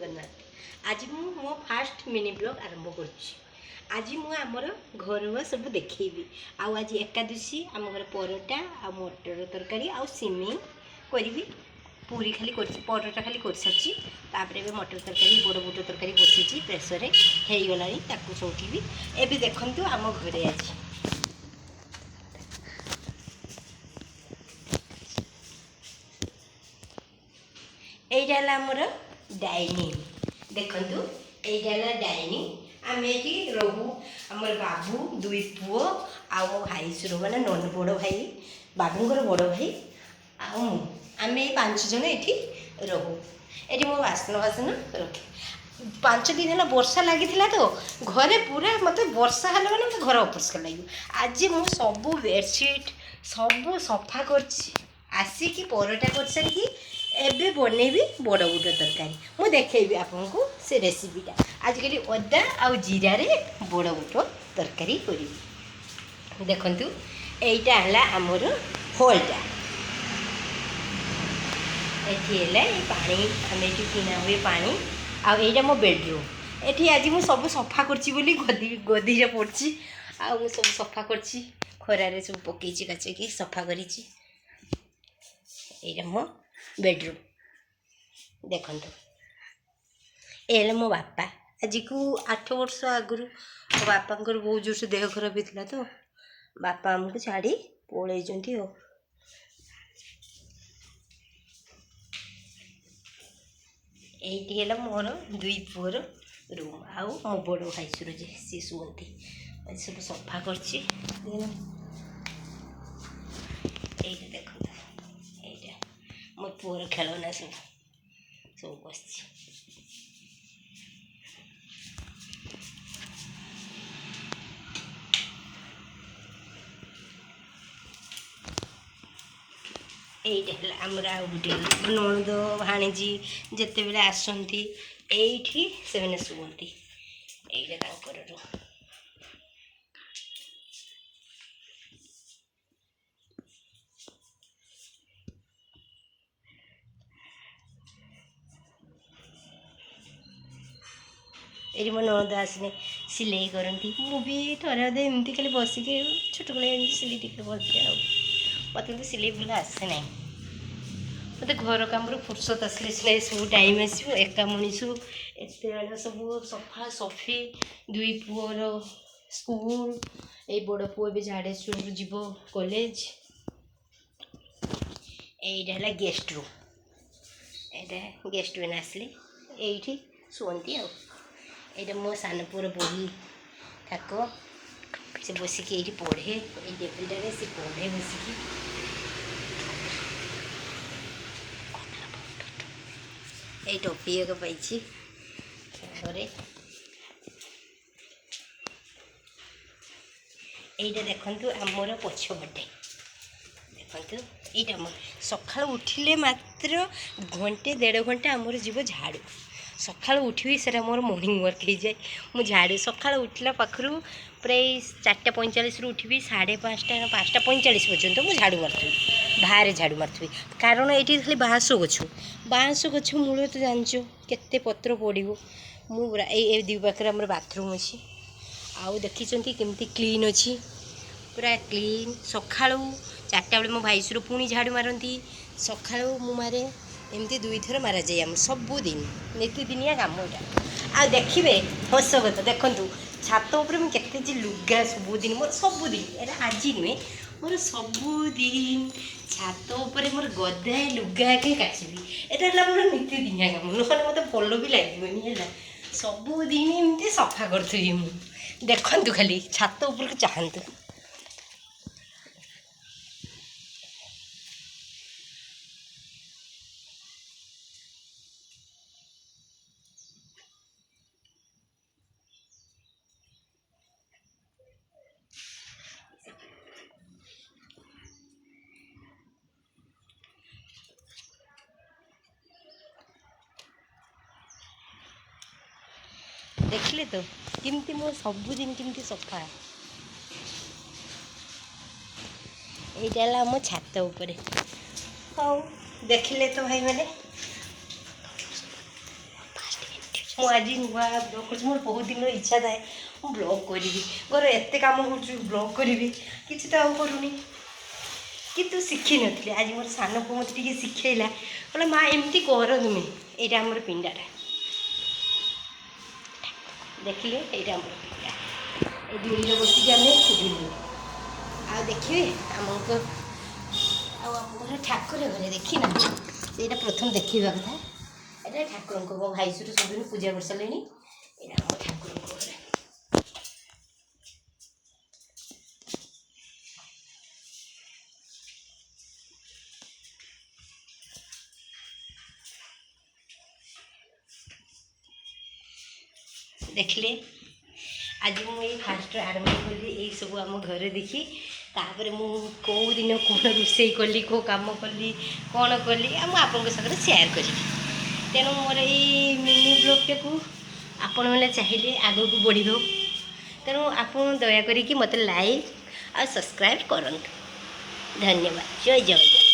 जगन्नाथ। आज मो fast mini blog आरंभ करुच्ची। आज मुझे घर सब देखी आज एकादशी आम घर परोटा आ मटर तरकारी आ सिमेई करी पूरी खाली परोटा खाली कर सारी मटर तरकारी बड़ बुट तरकारी बसी प्रेसर हो गला छौंकी एवं देखु आम घरे आज यहीटा आमर डाइनिंग देखु यहीटा डाइनिंग आम ये रहू आमर बाबू दुई पुओ आ मो भाई सुर मैंने नन बड़ भाई बाबूर बड़ भाई आम ये 5 जन ये रहू ये मो बासन बासन रखे 5 दिन है वर्षा लगी तो घरे पूरा मत वर्षा है मैंने मत घर अपरिष्कार लगे। आज मुझे सब बेडसीट सब सफा करसिकी परोटा कर सारी एबे बनैबी बड़ बुट तरकारी मुझे देखी आपको से रेसिपीटा आजिकल अदा आ जीरा रे बड़ बुट तरकारी करी देखु यहीटा है आमर होलटा ये पानी आम ये किना हुए पानी आईटा मो बेडरूम ये आज मुझे सब सफा करी गदी पड़ी आउ सब सफा करी खरारे सब पकई काचकी सफा करी मो बेडरूम देखु ये मो बापा आज को 8 वर्ष आगु मो बापा बहुत जोर से देह खराब होता तो बापा आमको छाड़ी पलैंट ये मोर दुई पुअर रूम आउ मो बड़ भाई सुर जे सी शुंती सब सफा कर देख मो पुअर खेलना सब बस ये आमर आ गोटे नणद भाणीजी जिते बेले आसती ये से शुंती यहीटा रूम ये मो नणद आसने सिलाई करती मुझे थोड़े अधे एमती खाली बसिक छोट बड़े सिलाई टिके करती मत तो सिलाई बुला आसे ना मत घर कम फुर्सत आसले सिलाई सब टाइम आसो एका मनीष एत सब सफा सफी दुई पुअर स्कूल ये बड़ पुओ भी झाड़ेश्वर जीव कॉलेज यहीटा है गेस्ट रूम यहाँ गेस्ट मैंने आसले ये शुंती आईटा मो सान पुअर बही थाक से बसिक ये पढ़े ये टेबुलटे से पढ़े बसिक ये टोपी एक पाई घरे यहीटा देखु आमर पछपटे देखु यहाँ सका उठिले मात्र घंटे 1.5 घंटा आमर जीव झाड़ू सका उठी से मोर मॉर्निंग वर्क हो जाए मु झाड़ू सका उठला पाखु प्राय 4:45 उठी 5:30 5:45 पर्यंत मुझे झाड़ू मार्थी बाहर झाड़ू मार्थी कारण ये खाली बाँस गछ मूल तो जानच केते पत्र पड़ो मुझे ये दी पाखे आम बाथरूम अच्छी आउ देखी केमती क्लीन अच्छी पूरा क्लीन सका 4टा बेले मो भाई सुर पुणी झाड़ू मारती सका मु मारे एमती 2 थर मारा जाए आम सबुदिन नीतिदिनिया काम यहाँ आ देखिए हस कथ देखु छात उपर मुझे लुगा सबुदिन मोर सबुदिन आज नुहे मोर सबुदिन छात उपर मोर गदाए लुगा के काचबी यहाँ मोर नीतिदिनिया काम ना मत भल भी लगे सबुदिन एमती सफा करी मुझे देखु खाली छात उपर को चाहतु देखले तो किमती मो सबुदिन किमती सफा यहीटा मो छात उपरे हाँ देखिले तो भाई मैंने आज नुआ ब्लॉग कर मोर बहुत दिन इच्छा थाए मु ब्लॉग करी घर एत कम कर ब्लॉग करी कि करूनी कि शिखी नी आज मोर सान पु मत शिखेला बोले माँ एमती कर तुम्हें यहाँ आमर पिंडाटा देखिए यहाँ आमर पिंडा ये दूरी बसिक आम बुलू आ देखिए आमको आमर ठाकुर घरे देखी ना यहाँ प्रथम देखा कथा ये ठाकुर मो भाई सुर सब दिन पूजा कर सारे यहाँ आम ठाकुर घरे देखले आज मुझे फास्ट आरंभ कली यही सब आम घर देखी तापर मु कौ दिन कौन रोषे कली कौ कम कली कौन कली आपन सागर सेयार करी तेणु मोर ये मिनी ब्लॉगटा को आपण मैंने चाहिए आग को बढ़ तेणु आप दयाक मत लाइक और सब्सक्राइब करूँ धन्यवाद जय जगन्नाथ।